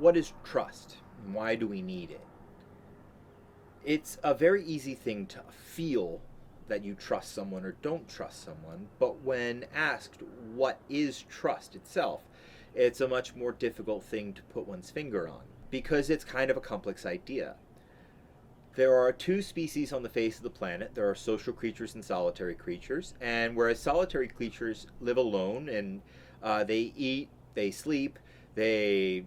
what is trust? And why do we need it? It's a very easy thing to feel that you trust someone or don't trust someone, but when asked what is trust itself, it's a much more difficult thing to put one's finger on because it's kind of a complex idea. There are two species on the face of the planet. There are social creatures and solitary creatures. And whereas solitary creatures live alone and they eat, they sleep, they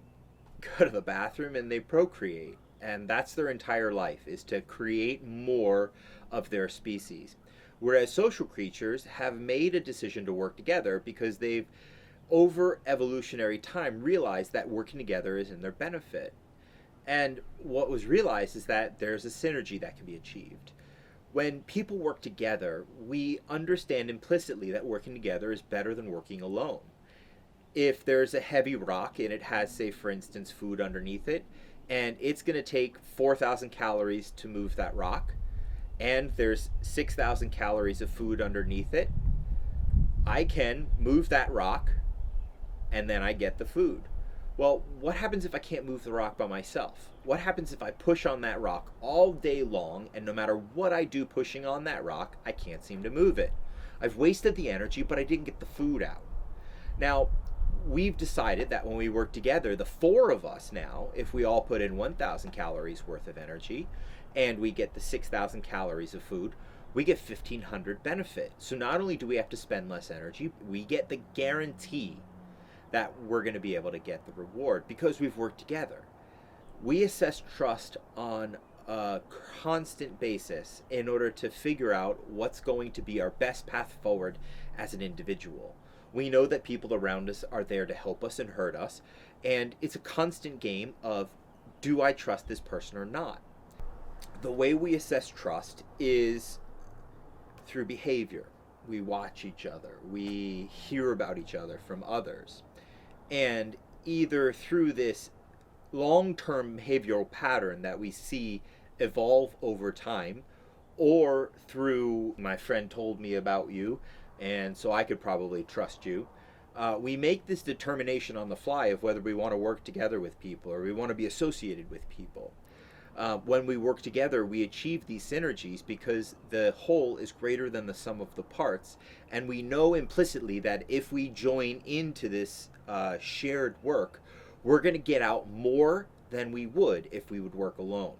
go to the bathroom, and they procreate. And that's their entire life, is to create more of their species. Whereas social creatures have made a decision to work together because they've, over evolutionary time, realized that working together is in their benefit. And what was realized is that there's a synergy that can be achieved. When people work together, we understand implicitly that working together is better than working alone. If there's a heavy rock and it has, say, for instance, food underneath it, and it's going to take 4,000 calories to move that rock, and there's 6,000 calories of food underneath it, I can move that rock, and then I get the food. Well, what happens if I can't move the rock by myself? What happens if I push on that rock all day long, and no matter what I do pushing on that rock, I can't seem to move it? I've wasted the energy, but I didn't get the food out. Now, we've decided that when we work together, the four of us now, if we all put in 1,000 calories worth of energy, and we get the 6,000 calories of food, we get 1,500 benefit. So not only do we have to spend less energy, we get the guarantee that we're going to be able to get the reward because we've worked together. We assess trust on a constant basis in order to figure out what's going to be our best path forward as an individual. We know that people around us are there to help us and hurt us, and it's a constant game of, do I trust this person or not? The way we assess trust is through behavior. We watch each other, we hear about each other from others, and either through this long-term behavioral pattern that we see evolve over time, or through my friend told me about you, and so I could probably trust you. We make this determination on the fly of whether we want to work together with people or we want to be associated with people. When we work together, we achieve these synergies because the whole is greater than the sum of the parts, and we know implicitly that if we join into this shared work, we're going to get out more than we would if we would work alone.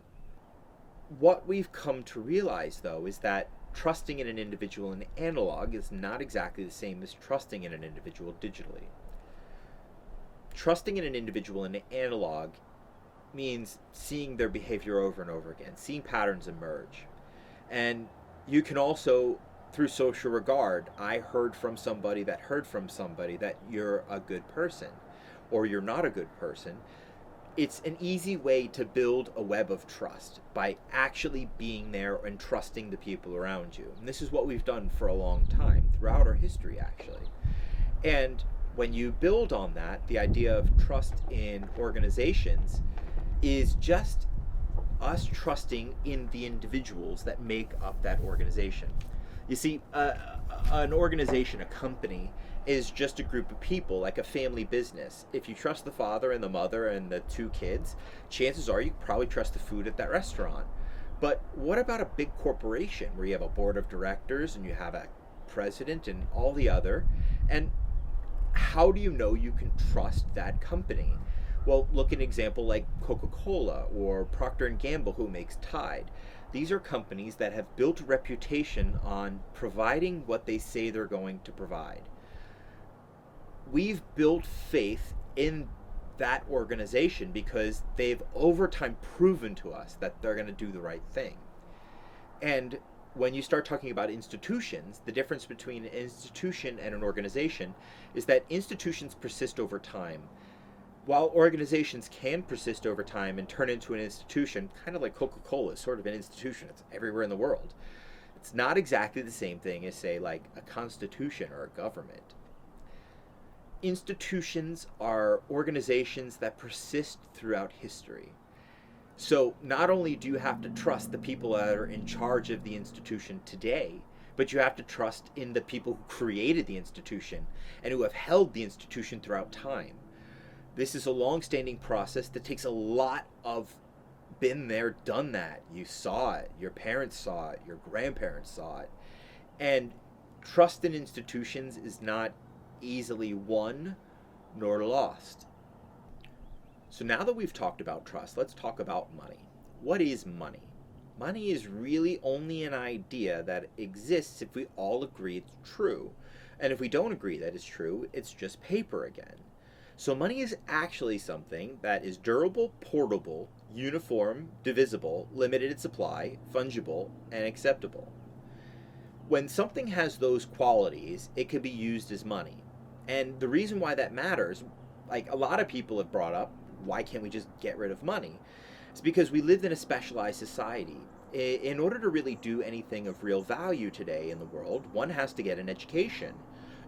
What we've come to realize, though, is that trusting in an individual in analog is not exactly the same as trusting in an individual digitally. Trusting in an individual in analog means seeing their behavior over and over again, seeing patterns emerge. And you can also, through social regard, I heard from somebody that you're a good person or you're not a good person. It's an easy way to build a web of trust by actually being there and trusting the people around you. And this is what we've done for a long time, throughout our history, actually. And when you build on that, the idea of trust in organizations is just us trusting in the individuals that make up that organization. You see, an organization, a company, is just a group of people, like a family business. If you trust the father and the mother and the two kids, chances are you probably trust the food at that restaurant. But what about a big corporation where you have a board of directors and you have a president and all the other? And how do you know you can trust that company? Well, look at an example like Coca-Cola or Procter & Gamble, who makes Tide. These are companies that have built a reputation on providing what they say they're going to provide. We've built faith in that organization because they've over time proven to us that they're going to do the right thing. And when you start talking about institutions, the difference between an institution and an organization is that institutions persist over time. While organizations can persist over time and turn into an institution, kind of like Coca-Cola is sort of an institution, it's everywhere in the world. It's not exactly the same thing as, say, like a constitution or a government. Institutions are organizations that persist throughout history. So not only do you have to trust the people that are in charge of the institution today, but you have to trust in the people who created the institution and who have held the institution throughout time. This is a long-standing process that takes a lot of been there, done that. You saw it, your parents saw it, your grandparents saw it. And trust in institutions is not easily won nor lost. So now that we've talked about trust, let's talk about money. What is money? Money is really only an idea that exists if we all agree it's true. And if we don't agree that it's true, it's just paper again. So money is actually something that is durable, portable, uniform, divisible, limited in supply, fungible, and acceptable. When something has those qualities, it can be used as money. And the reason why that matters, like a lot of people have brought up, why can't we just get rid of money? It's because we live in a specialized society. In order to really do anything of real value today in the world, one has to get an education.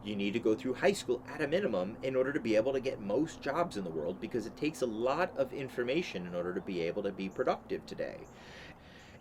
You need to go through high school at a minimum in order to be able to get most jobs in the world, because it takes a lot of information in order to be able to be productive today.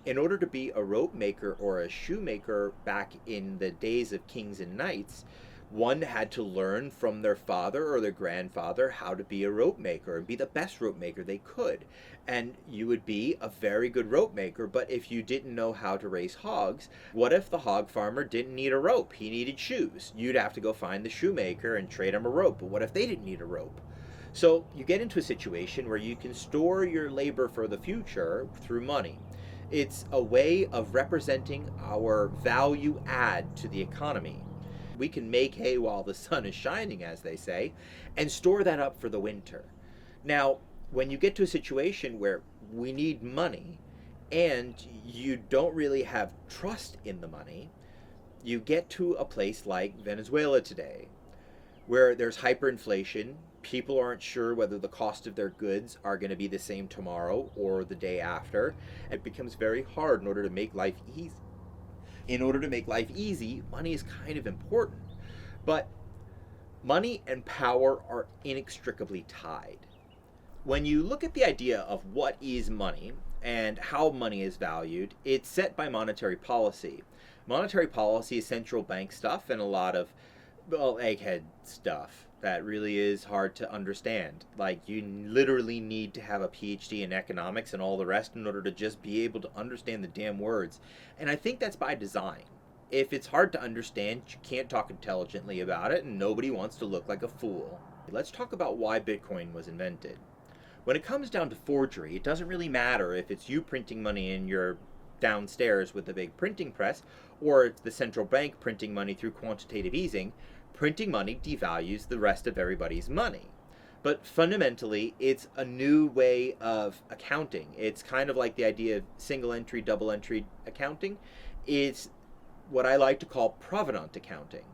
In order to be a rope maker or a shoemaker back in the days of kings and knights, one had to learn from their father or their grandfather how to be a rope maker and be the best rope maker they could. And you would be a very good rope maker, but if you didn't know how to raise hogs, what if the hog farmer didn't need a rope? He needed shoes. You'd have to go find the shoemaker and trade him a rope. But what if they didn't need a rope? So you get into a situation where you can store your labor for the future through money. It's a way of representing our value add to the economy. We can make hay while the sun is shining, as they say, and store that up for the winter. Now, when you get to a situation where we need money and you don't really have trust in the money, you get to a place like Venezuela today, where there's hyperinflation. People aren't sure whether the cost of their goods are going to be the same tomorrow or the day after. It becomes very hard in order to make life easy. In order to make life easy, money is kind of important. But money and power are inextricably tied. When you look at the idea of what is money and how money is valued, it's set by monetary policy. Monetary policy is central bank stuff and a lot of, well, egghead stuff that really is hard to understand. Like, you literally need to have a PhD in economics and all the rest in order to just be able to understand the damn words. And I think that's by design. If it's hard to understand, you can't talk intelligently about it, and nobody wants to look like a fool. Let's talk about why Bitcoin was invented. When it comes down to forgery, it doesn't really matter if it's you printing money in your downstairs with a big printing press, or it's the central bank printing money through quantitative easing. Printing money devalues the rest of everybody's money. But fundamentally, it's a new way of accounting. It's kind of like the idea of single entry, double entry accounting. It's what I like to call provenant accounting.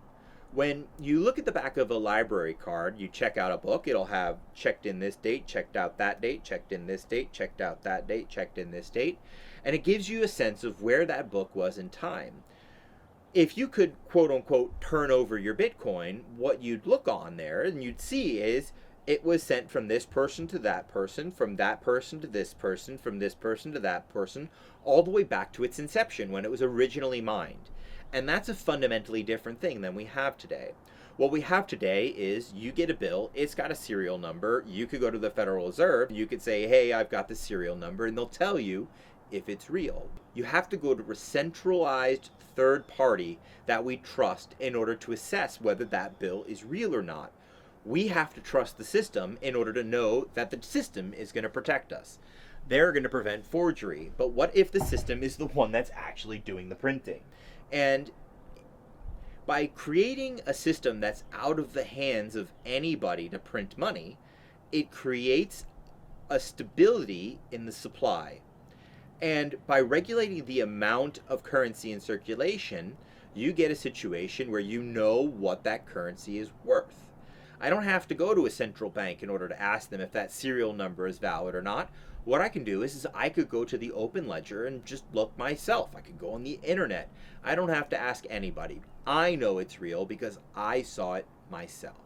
When you look at the back of a library card, you check out a book, it'll have checked in this date, checked out that date, checked in this date, checked out that date, checked in this date, and it gives you a sense of where that book was in time. If you could, quote unquote, turn over your Bitcoin, what you'd look on there and you'd see is it was sent from this person to that person, from that person to this person, from this person to that person, all the way back to its inception when it was originally mined. And that's a fundamentally different thing than we have today. What we have today is you get a bill, it's got a serial number, you could go to the Federal Reserve, you could say, hey, I've got the serial number, and they'll tell you if it's real. You have to go to a centralized third party that we trust in order to assess whether that bill is real or not. We have to trust the system in order to know that the system is going to protect us. They're going to prevent forgery. But what if the system is the one that's actually doing the printing? And by creating a system that's out of the hands of anybody to print money, it creates a stability in the supply. And by regulating the amount of currency in circulation, you get a situation where you know what that currency is worth. I don't have to go to a central bank in order to ask them if that serial number is valid or not. What I can do is I could go to the open ledger and just look myself. I could go on the internet. I don't have to ask anybody. I know it's real because I saw it myself.